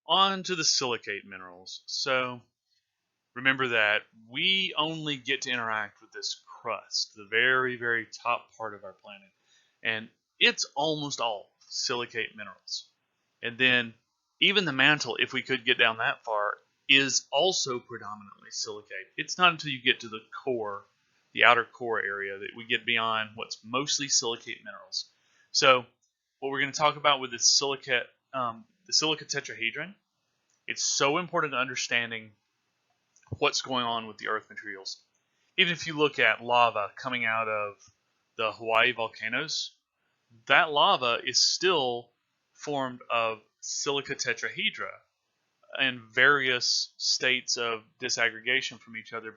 on to the silicate minerals. So remember that we only get to interact with this crust, the very, very top part of our planet. And it's almost all silicate minerals. And then even the mantle, if we could get down that far, is also predominantly silicate. It's not until you get to the core, the outer core area, that we get beyond what's mostly silicate minerals. So what we're going to talk about with the silica tetrahedron, it's so important to understanding what's going on with the Earth materials. Even if you look at lava coming out of the Hawaii volcanoes, that lava is still formed of silica tetrahedra in various states of disaggregation from each other,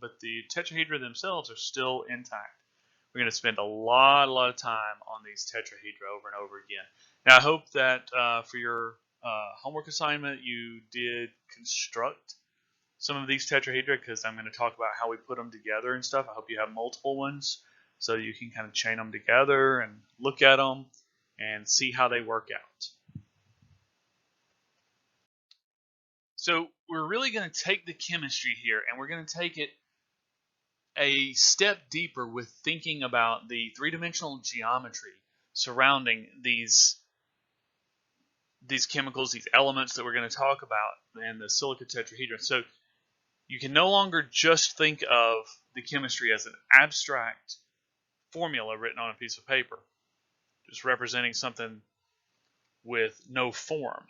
but the tetrahedra themselves are still intact. We're going to spend a lot of time on these tetrahedra over and over again. Now, I hope that for your homework assignment you did construct some of these tetrahedra, because I'm going to talk about how we put them together and stuff. I hope you have multiple ones so you can kind of chain them together and look at them and see how they work out. So we're really going to take the chemistry here, and we're going to take it a step deeper with thinking about the three-dimensional geometry surrounding these chemicals, these elements that we're going to talk about, and the silica tetrahedron. So you can no longer just think of the chemistry as an abstract formula written on a piece of paper, just representing something with no form.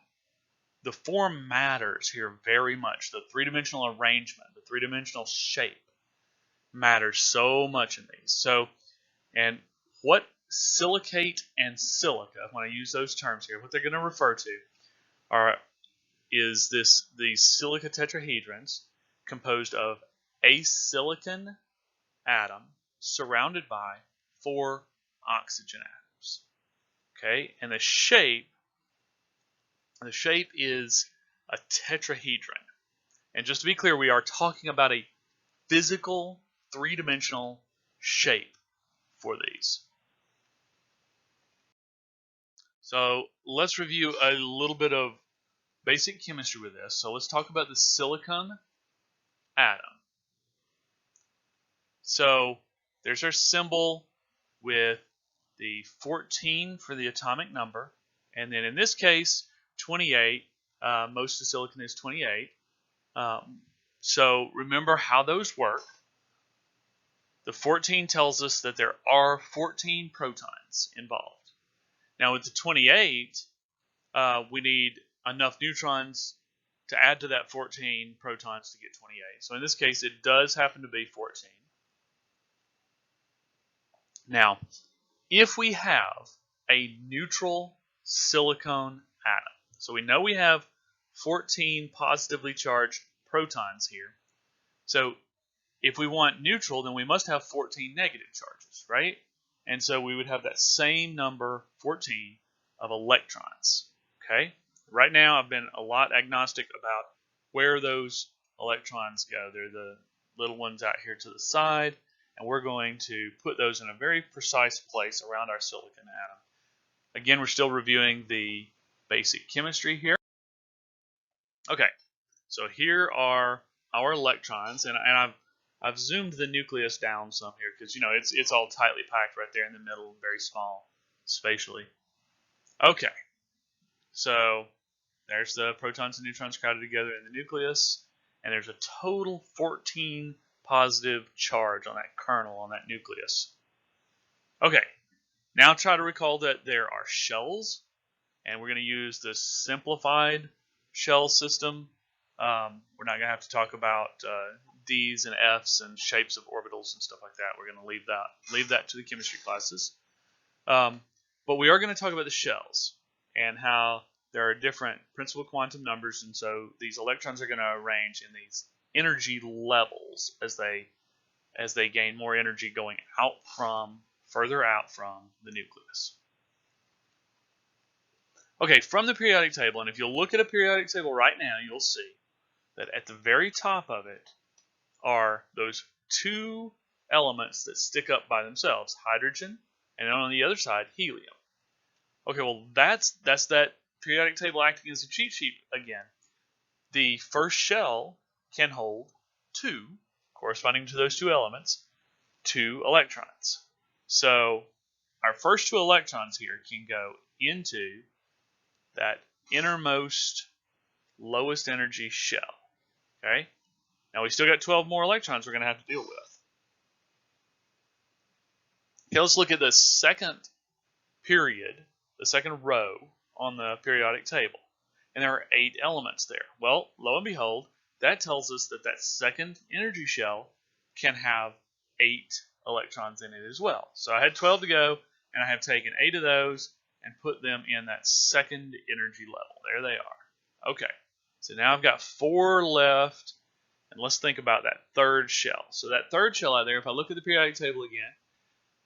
The form matters here very much. The three-dimensional arrangement, the three-dimensional shape matters so much in these. So, and what silicate and silica, when I use those terms here, what they're going to refer to is these silica tetrahedrons composed of a silicon atom surrounded by 4 oxygen atoms. Okay, and the shape is a tetrahedron. And just to be clear, we are talking about a physical three-dimensional shape for these. So let's review a little bit of basic chemistry with this. So let's talk about the silicon atom. So there's our symbol with the 14 for the atomic number, and then in this case 28. Most of silicon is 28. So remember how those work. The 14 tells us that there are 14 protons involved. Now with the 28, we need enough neutrons to add to that 14 protons to get 28. So in this case, it does happen to be 14. Now, if we have a neutral silicon atom, so we know we have 14 positively charged protons here. So if we want neutral, then we must have 14 negative charges, right? And so we would have that same number, 14, of electrons. Okay? Right now, I've been a lot agnostic about where those electrons go. They're the little ones out here to the side, and we're going to put those in a very precise place around our silicon atom. Again, we're still reviewing the basic chemistry here. Okay, so here are our electrons, and I've zoomed the nucleus down some here because you know it's all tightly packed right there in the middle, very small spatially. Okay, so there's the protons and neutrons crowded together in the nucleus, and there's a total 14 positive charge on that kernel, on that nucleus. Okay, now try to recall that there are shells, and we're going to use the simplified shell system. We're not going to have to talk about D's and F's and shapes of orbitals and stuff like that. We're going to leave that to the chemistry classes. But we are going to talk about the shells and how there are different principal quantum numbers, and so these electrons are going to arrange in these energy levels as they gain more energy going further out from the nucleus. Okay, from the periodic table, and if you'll look at a periodic table right now, you'll see that at the very top of it are those 2 elements that stick up by themselves, hydrogen, and on the other side, helium. Okay, well that's that periodic table acting as a cheat sheet again. The first shell can hold 2, corresponding to those 2 elements, 2 electrons. So our first 2 electrons here can go into that innermost lowest energy shell. Okay? Now we still got 12 more electrons we're going to have to deal with. Okay, let's look at the second period, the second row on the periodic table. And there are 8 elements there. Well, lo and behold, that tells us that that second energy shell can have 8 electrons in it as well. So I had 12 to go, and I have taken 8 of those and put them in that second energy level. There they are. Okay, so now I've got 4 left, and let's think about that third shell. So that third shell out there, if I look at the periodic table again,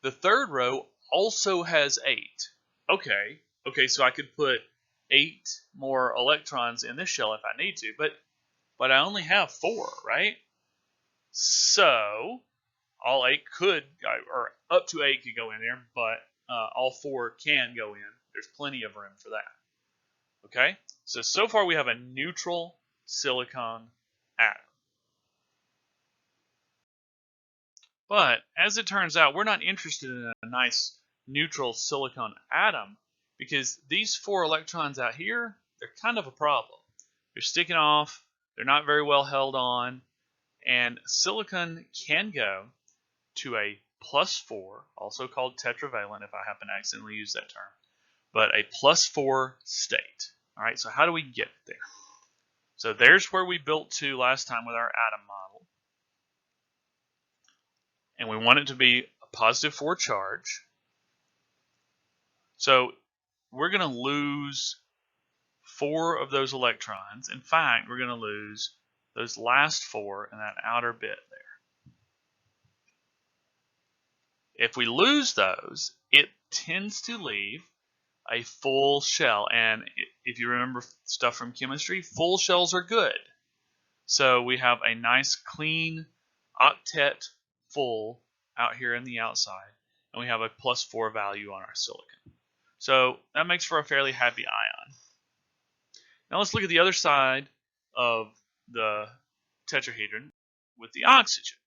the third row also has 8. Okay, so I could put 8 more electrons in this shell if I need to, but I only have 4, right? So all 8 could, or up to 8 could go in there, but all 4 can go in. There's plenty of room for that. Okay, so far we have a neutral silicon atom. But as it turns out, we're not interested in a nice neutral silicon atom because these 4 electrons out here, they're kind of a problem. They're sticking off, they're not very well held on, and silicon can go to a +4, also called tetravalent if I happen to accidentally use that term, but a +4 state. All right, so how do we get there? So there's where we built to last time with our atom model. And we want it to be a +4 charge. So we're going to lose 4 of those electrons. In fact, we're going to lose those last 4 in that outer bit there. If we lose those, it tends to leave a full shell. And if you remember stuff from chemistry, full shells are good. So we have a nice clean octet full out here in the outside, and we have a +4 value on our silicon. So that makes for a fairly happy ion. Now let's look at the other side of the tetrahedron with the oxygen.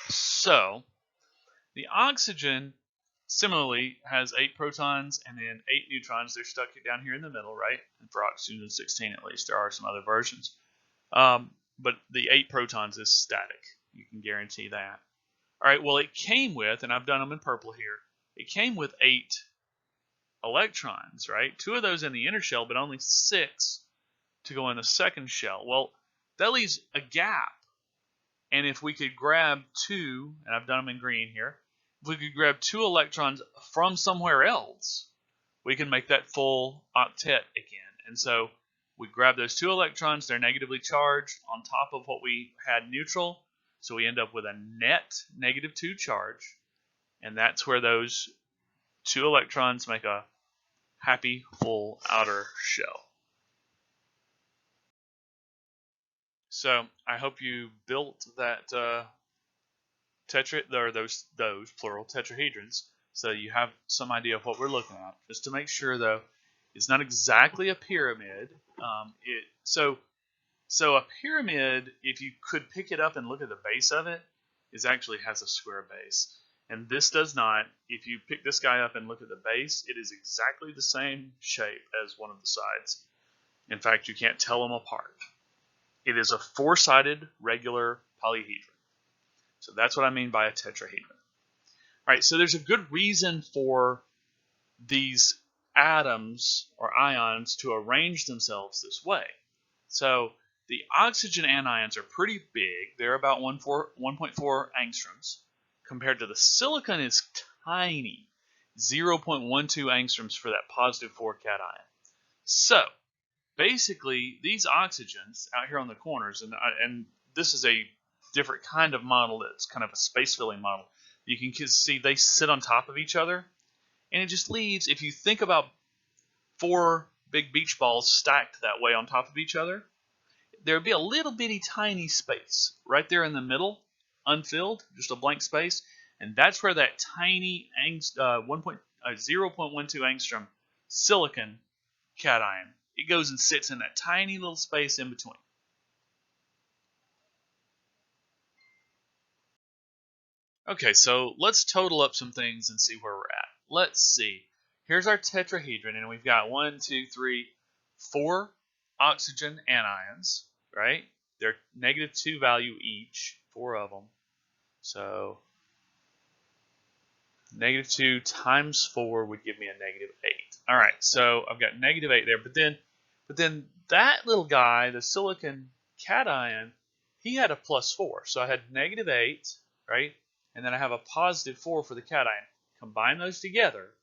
So the oxygen similarly has 8 protons and then 8 neutrons. They're stuck down here in the middle, right? And for oxygen 16 at least. There are some other versions. But the 8 protons is static. You can guarantee that. All right, well, it came with, and I've done them in purple here, it came with 8 electrons, right? 2 of those in the inner shell, but only 6 to go in the second shell. Well, that leaves a gap. And if we could grab 2, and I've done them in green here, if we could grab 2 electrons from somewhere else, we can make that full octet again. And so we grab those 2 electrons, they're negatively charged on top of what we had neutral. So we end up with a net -2 charge, and that's where those 2 electrons make a happy full outer shell. So I hope you built that those plural tetrahedrons, so you have some idea of what we're looking at. Just to make sure, though, it's not exactly a pyramid. So a pyramid, if you could pick it up and look at the base of it, actually has a square base. And this does not. If you pick this guy up and look at the base, it is exactly the same shape as one of the sides. In fact, you can't tell them apart. It is a 4-sided regular polyhedron. So that's what I mean by a tetrahedron. All right, so there's a good reason for these atoms or ions to arrange themselves this way. So the oxygen anions are pretty big. They're about 1.4 angstroms. Compared to the silicon is tiny, 0.12 angstroms for that +4 cation. So basically, these oxygens out here on the corners, and this is a different kind of model that's kind of a space-filling model. You can see they sit on top of each other, and it just leaves, if you think about 4 big beach balls stacked that way on top of each other, there would be a little bitty tiny space right there in the middle, unfilled, just a blank space, and that's where that tiny 0.12 angstrom silicon cation, it goes and sits in that tiny little space in between. Okay, so let's total up some things and see where we're at. Let's see. Here's our tetrahedron, and we've got 4 oxygen anions, right? They're -2 value each, 4 of them. So -2 times 4 would give me a -8. All right, so I've got -8 there, but then that little guy, the silicon cation, he had a +4. So I had -8, right? And then I have a +4 for the cation. Combine those together,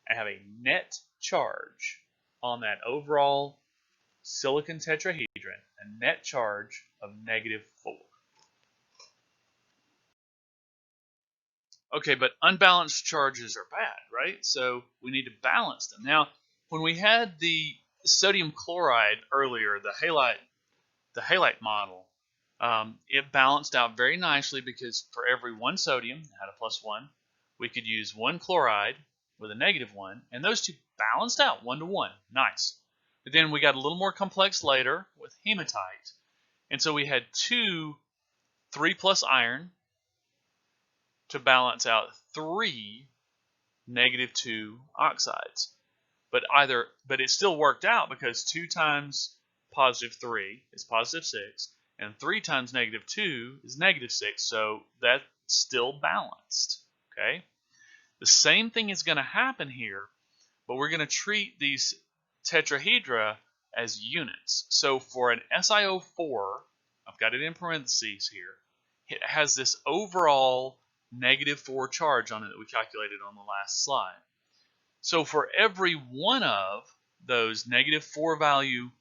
I have a net charge on that overall silicon tetrahedron, a net charge of -4. Okay, but unbalanced charges are bad, right? So we need to balance them. Now, when we had the sodium chloride earlier, the halite model, it balanced out very nicely because for every 1 sodium, it had a +1, we could use 1 chloride with a -1, and those two balanced out 1 to 1. Nice. But then we got a little more complex later with hematite, and so we had 2 3+ iron to balance out 3 -2 oxides. But it still worked out because 2 times +3 is +6, and 3 times -2 is -6. So that's still balanced. Okay. The same thing is going to happen here, but we're going to treat these tetrahedra as units. So for an SiO4, I've got it in parentheses here, it has this overall -4 charge on it that we calculated on the last slide. So for every one of those -4 value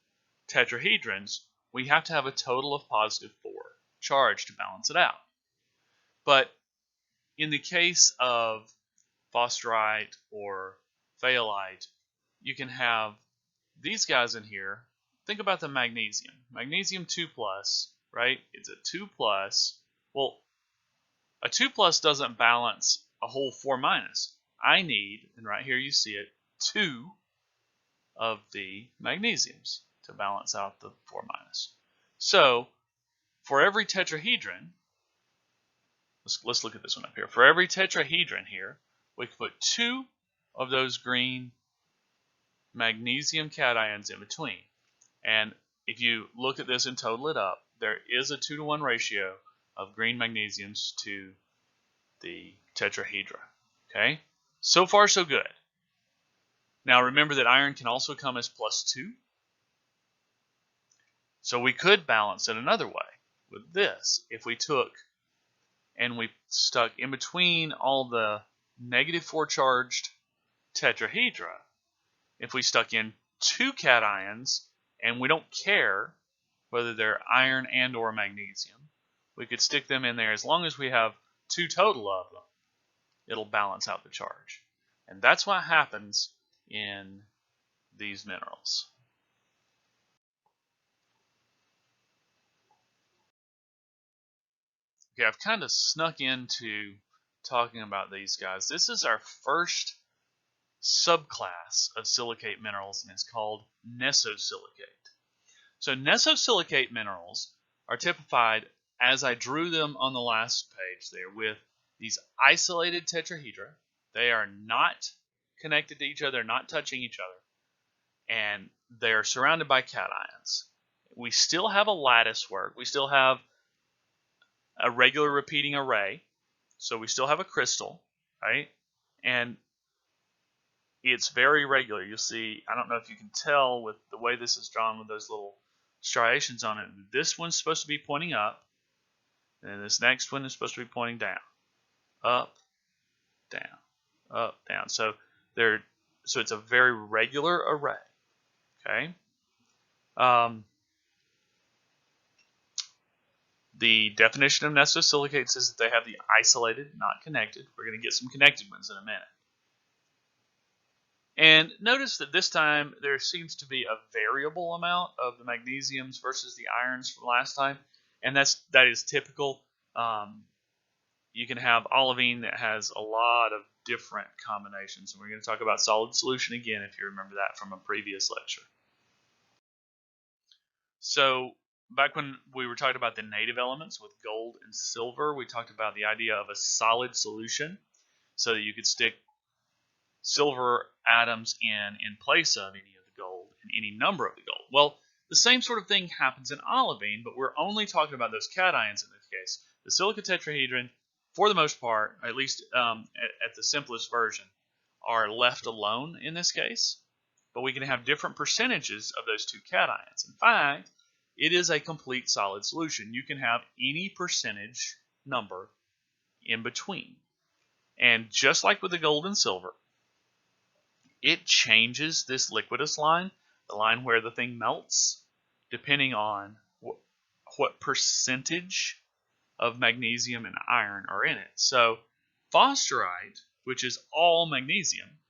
tetrahedrons, we have to have a total of +4 charge to balance it out. But in the case of phosphorite or fayalite, you can have these guys in here. Think about the magnesium. Magnesium 2+, right? It's a 2+. Well, a 2+ doesn't balance a whole 4-. I need, and right here you see it, 2 of the magnesiums to balance out the 4-. So for every tetrahedron, let's look at this one up here. For every tetrahedron here, we can put 2 of those green magnesium cations in between. And if you look at this and total it up, there is a 2-to-1 ratio of green magnesiums to the tetrahedra. Okay? So far, so good. Now remember that iron can also come as +2. So we could balance it another way with this. If we took and we stuck in between all the -4 charged tetrahedra, if we stuck in 2 cations, and we don't care whether they're iron and or magnesium, we could stick them in there as long as we have 2 total of them. It'll balance out the charge. And that's what happens in these minerals. Okay, I've kind of snuck into talking about these guys. This is our first subclass of silicate minerals, and it's called nesosilicate. So nesosilicate minerals are typified as I drew them on the last page there with these isolated tetrahedra. They are not connected to each other, not touching each other, and they're surrounded by cations. We still have a lattice work. We still have a regular repeating array, so we still have a crystal, right? And it's very regular. You'll see, I don't know if you can tell with the way this is drawn with those little striations on it. This one's supposed to be pointing up, and this next one is supposed to be pointing down. Up, down, up, down. So it's a very regular array. Okay. The definition of nesosilicates is that they have the isolated, not connected. We're going to get some connected ones in a minute. And notice that this time there seems to be a variable amount of the magnesiums versus the irons from last time, and that is typical. You can have olivine that has a lot of different combinations. And we're going to talk about solid solution again, if you remember that from a previous lecture. So back when we were talking about the native elements with gold and silver, we talked about the idea of a solid solution so that you could stick silver atoms in place of any of the gold and any number of the gold. Well, the same sort of thing happens in olivine, but we're only talking about those cations in this case. The silica tetrahedron, for the most part, at least at the simplest version, are left alone in this case, but we can have different percentages of those two cations. In fact, it is a complete solid solution. You can have any percentage number in between. And just like with the gold and silver, it changes this liquidus line, the line where the thing melts, depending on what percentage of magnesium and iron are in it. So phosphorite, which is all magnesium,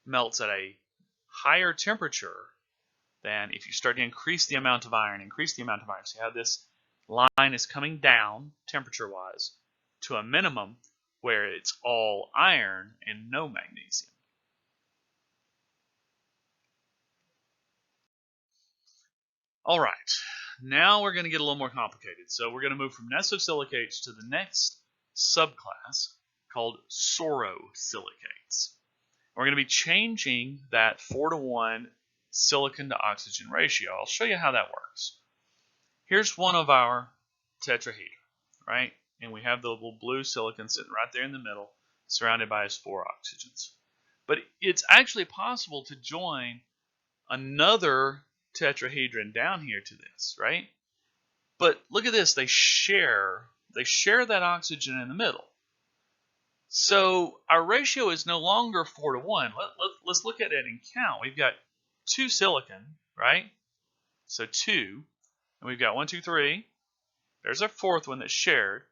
melts at a higher temperature than if you start to increase the amount of iron. So you have this line is coming down temperature-wise to a minimum where it's all iron and no magnesium. All right, now we're going to get a little more complicated. So we're going to move from nesosilicates to the next subclass called sorosilicates. We're going to be changing that 4:1 silicon to oxygen ratio. I'll show you how that works. Here's one of our tetrahedra, right? And we have the little blue silicon sitting right there in the middle, surrounded by its 4 oxygens. But it's actually possible to join another tetrahedron down here to this, right? But look at this, they share that oxygen in the middle. So our ratio is no longer 4:1. Let's look at it and count. We've got 2 silicon, right? So 2, and we've got 1, 2, 3. There's our 4th one that's shared.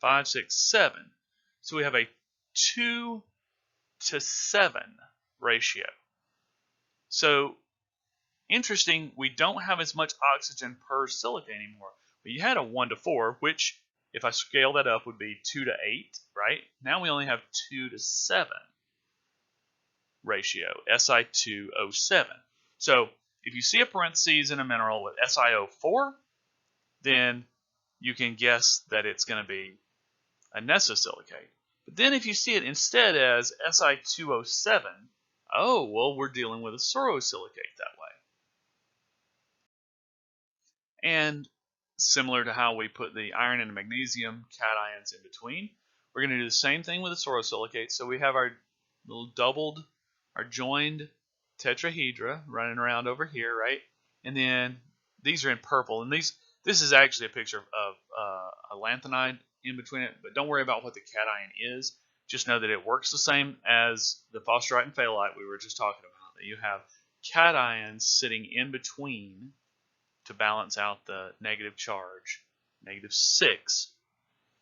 5, 6, 7. So we have a 2 to 7 ratio. So interesting, we don't have as much oxygen per silica anymore. But you had a 1 to 4, which, if I scale that up, would be 2 to 8, right? Now we only have 2 to 7 ratio, Si2O7. So if you see a parentheses in a mineral with SiO4, then you can guess that it's going to be a nesosilicate. But then if you see it instead as Si2O7, oh, well, we're dealing with a sorosilicate that way. And similar to how we put the iron and magnesium cations in between, we're going to do the same thing with the sorosilicate. So we have our little our joined tetrahedra running around over here, right? And then these are in purple, and this is actually a picture of a lanthanide in between it, but don't worry about what the cation is. Just know that it works the same as the phosphorite and phthalate we were just talking about, that you have cations sitting in between to balance out the negative charge, -6,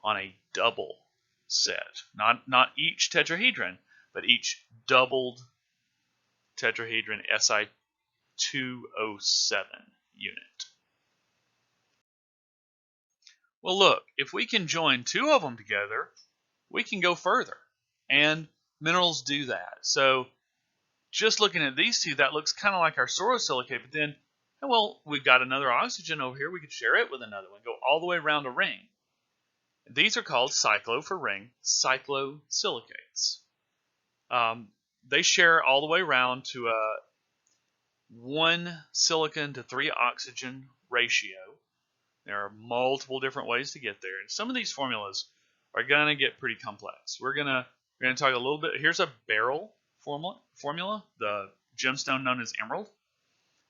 on a double set. Not each tetrahedron, but each doubled tetrahedron Si2O7 unit. Well, look, if we can join 2 of them together, we can go further. And minerals do that. So just looking at these 2, that looks kind of like our sorosilicate, but then, well, we've got another oxygen over here. We could share it with another one, go all the way around a ring. These are called cyclo for ring, cyclosilicates. They share all the way around to a 1 silicon to 3 oxygen ratio. There are multiple different ways to get there, and some of these formulas are going to get pretty complex. We're going to talk a little bit. Here's a beryl formula, the gemstone known as emerald.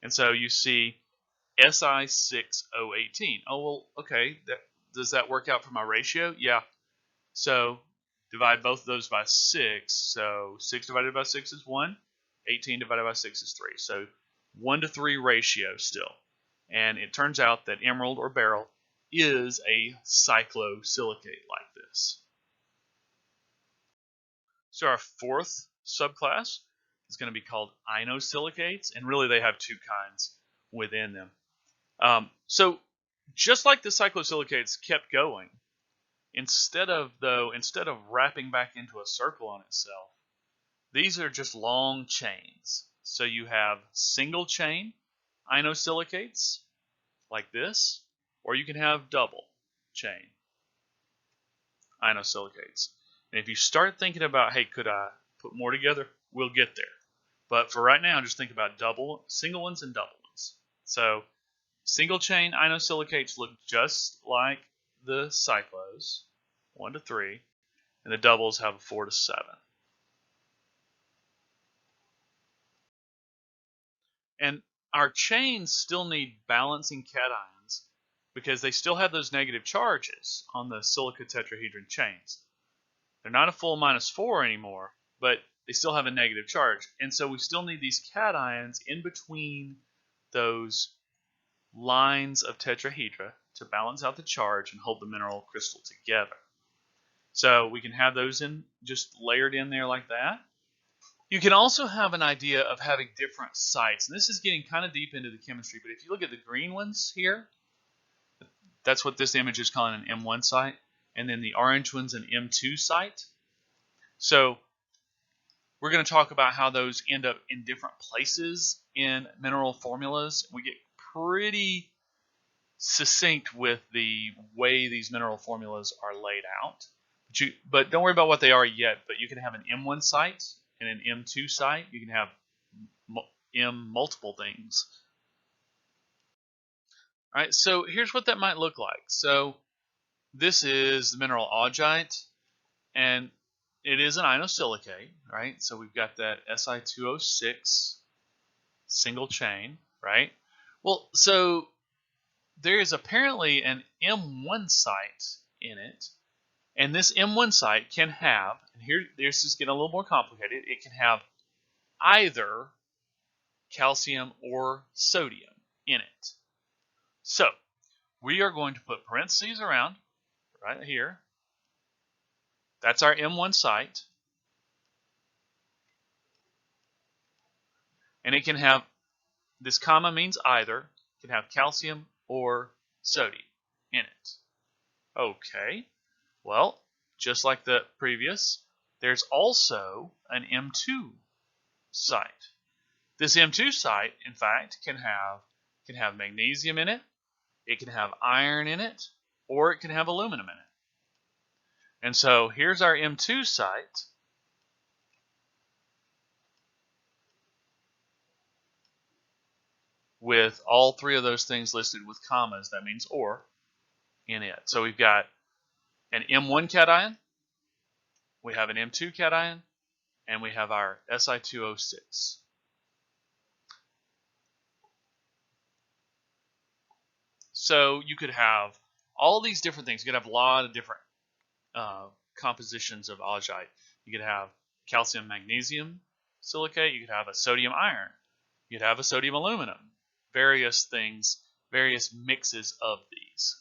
And so you see Si6O18. Oh, well, okay, does that work out for my ratio? Yeah. So divide both of those by 6. So 6 divided by 6 is 1. 18 divided by 6 is 3. So 1 to 3 ratio still. And it turns out that emerald or beryl is a cyclosilicate like this. So our 4th subclass is going to be called inosilicates, and really they have 2 kinds within them. So just like the cyclosilicates kept going, instead of wrapping back into a circle on itself, these are just long chains. So you have single chain inosilicates like this, or you can have double chain inosilicates. And if you start thinking about, hey, could I put more together? We'll get there. But for right now, just think about single ones and double ones. So single chain inosilicates look just like the cyclos, 1 to 3, and the doubles have a 4 to 7. And our chains still need balancing cations because they still have those negative charges on the silica tetrahedron chains. They're not a full -4 anymore, but they still have a negative charge. And so we still need these cations in between those lines of tetrahedra to balance out the charge and hold the mineral crystal together. So we can have those in just layered in there like that. You can also have an idea of having different sites. And this is getting kind of deep into the chemistry, but if you look at the green ones here, that's what this image is calling an M1 site. And then the orange one's an M2 site. So we're going to talk about how those end up in different places in mineral formulas. We get pretty succinct with the way these mineral formulas are laid out. But don't worry about what they are yet, but you can have an M1 site and an M2 site. You can have M multiple things. All right, so here's what that might look like. So this is the mineral augite, and it is an inosilicates, right? So we've got that Si2O6 single chain, right? Well, so there is apparently an M1 site in it, and this M1 site can have, and here this is getting a little more complicated, it can have either calcium or sodium in it. So we are going to put parentheses around right here. That's our M1 site. And it can have, this comma means either, it can have calcium or sodium in it. Okay, well, just like the previous, there's also an M2 site. This M2 site, in fact, can have magnesium in it, it can have iron in it, or it can have aluminum in it. And so here's our M2 site. With all three of those things listed with commas, that means or, in it. So we've got an M1 cation, we have an M2 cation, and we have our Si2O6. So you could have all these different things. You could have a lot of different compositions of augite. You could have calcium magnesium silicate. You could have a sodium iron. You could have a sodium aluminum. Various things, various mixes of these.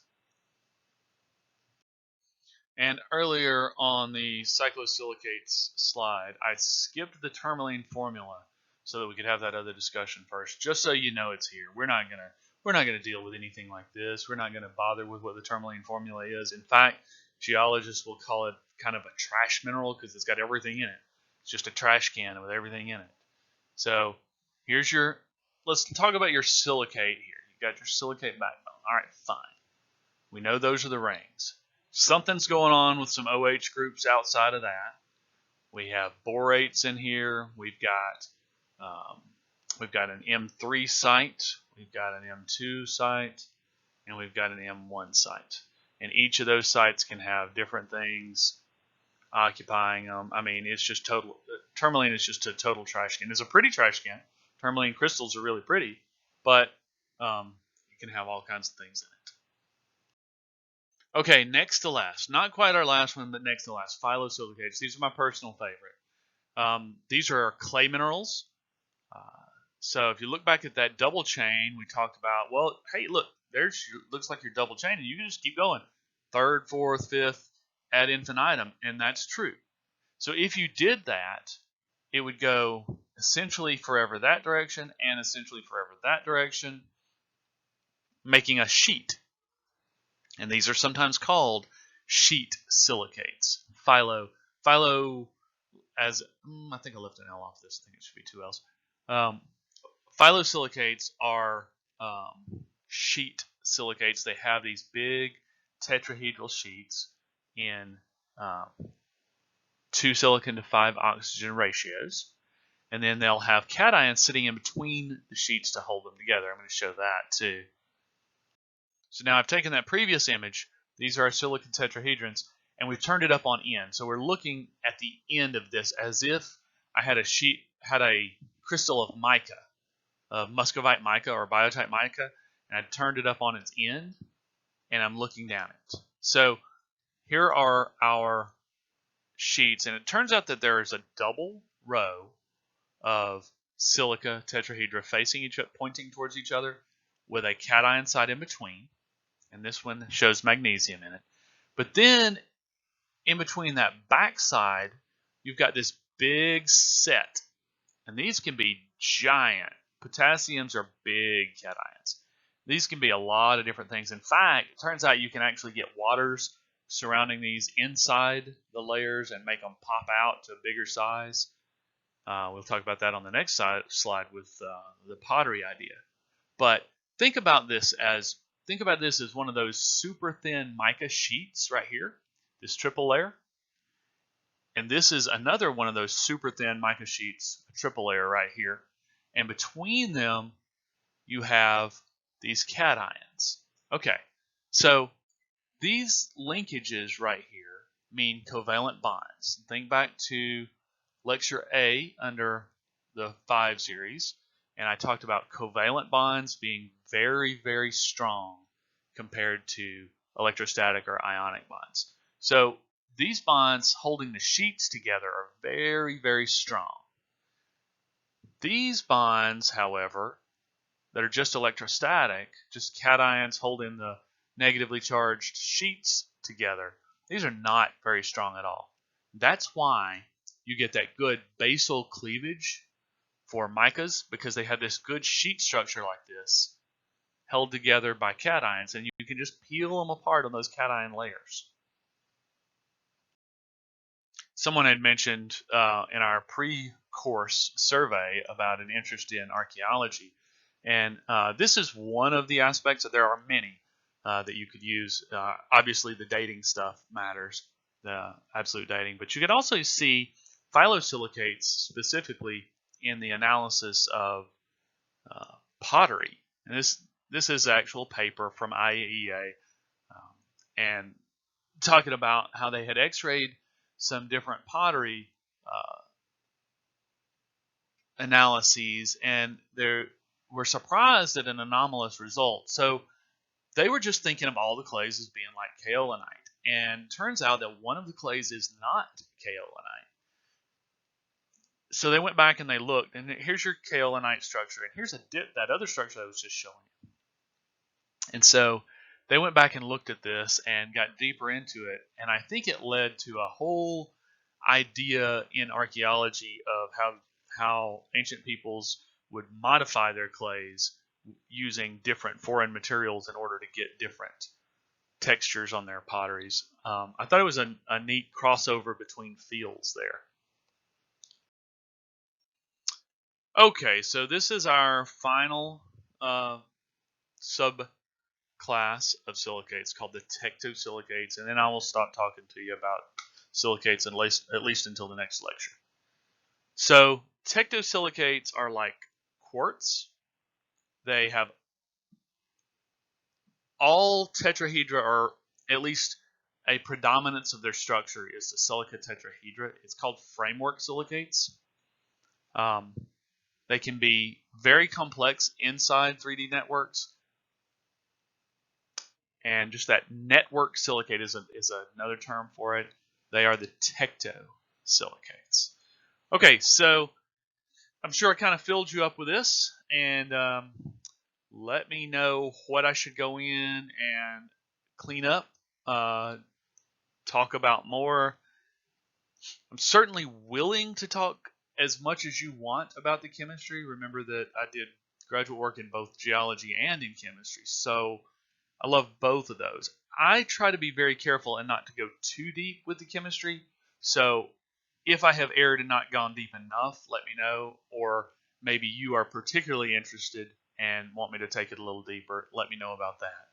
And earlier on the cyclosilicates slide, I skipped the tourmaline formula so that we could have that other discussion first, just so you know it's here. We're not gonna deal with anything like this. We're not gonna bother with what the tourmaline formula is. In fact, geologists will call it kind of a trash mineral because it's got everything in it. It's just a trash can with everything in it. So here's your, let's talk about your silicate here. You got your silicate backbone. All right, fine. We know those are the rings. Something's going on with some OH groups outside of that. We have borates in here. We've got an M3 site. We've got an M2 site, and we've got an M1 site. And each of those sites can have different things occupying them. I mean, it's just total. Tourmaline is just a total trash can. It's a pretty trash can. Tourmaline crystals are really pretty, but it can have all kinds of things in it. Okay, next to last. Not quite our last one, but next to last. Phyllosilicates. These are my personal favorite. These are clay minerals. So if you look back at that double chain, we talked about, well, hey, look, looks like your double chain, and you can just keep going. Third, fourth, fifth, ad infinitum, and that's true. So if you did that, it would go essentially forever that direction and essentially forever that direction, making a sheet. And these are sometimes called sheet silicates. Philo as I think I left an L off this. I think it should be 2 L's. Phyllosilicates are sheet silicates. They have these big tetrahedral sheets in 2 silicon to 5 oxygen ratios, and then they'll have cations sitting in between the sheets to hold them together. I'm going to show that too. So now I've taken that previous image. These are our silicon tetrahedrons, and we've turned it up on end. So we're looking at the end of this as if I had a crystal of mica, of muscovite mica or biotite mica, and I turned it up on its end, and I'm looking down it. So here are our sheets, and it turns out that there is a double row of silica tetrahedra facing each other, pointing towards each other, with a cation site in between, and this one shows magnesium in it. But then in between that backside, you've got this big set, and these can be giant. Potassiums are big cations. These can be a lot of different things. In fact, it turns out you can actually get waters surrounding these inside the layers and make them pop out to a bigger size. We'll talk about that on the next slide with the pottery idea. But think about this as one of those super thin mica sheets right here, this triple layer. And this is another one of those super thin mica sheets, a triple layer right here. And between them, you have these cations. Okay, so these linkages right here mean covalent bonds. Think back to lecture A under the 5 series, and I talked about covalent bonds being very, very strong compared to electrostatic or ionic bonds. So these bonds holding the sheets together are very, very strong. These bonds, however, that are just electrostatic, just cations holding the negatively charged sheets together, these are not very strong at all. That's why you get that good basal cleavage for micas, because they have this good sheet structure like this, held together by cations, and you can just peel them apart on those cation layers. Someone had mentioned in our pre-course survey about an interest in archaeology, and this is one of the aspects. There are many that you could use. Obviously, the dating stuff matters, the absolute dating, but you could also see phyllosilicates specifically in the analysis of pottery. And this is actual paper from IAEA, and talking about how they had x-rayed some different pottery analyses, and they were surprised at an anomalous result. So they were just thinking of all the clays as being like kaolinite, and turns out that one of the clays is not kaolinite. So they went back and they looked, and here's your kaolinite structure, and here's that other structure I was just showing you. And so they went back and looked at this and got deeper into it, and I think it led to a whole idea in archaeology of how ancient peoples would modify their clays using different foreign materials in order to get different textures on their potteries. I thought it was a neat crossover between fields there. Okay, so this is our final subclass of silicates called the tectosilicates, and then I will stop talking to you about silicates at least until the next lecture. So tectosilicates are like quartz. They have all tetrahedra, or at least a predominance of their structure is the silica tetrahedra. It's called framework silicates. They can be very complex inside 3D networks, and just that network silicate is another term for it. They are the tectosilicates. Okay, so I'm sure I kind of filled you up with this, and let me know what I should go in and clean up, talk about more. I'm certainly willing to talk as much as you want about the chemistry. Remember that I did graduate work in both geology and in chemistry, so I love both of those. I try to be very careful and not to go too deep with the chemistry. So if I have erred and not gone deep enough, let me know. Or maybe you are particularly interested and want me to take it a little deeper, let me know about that.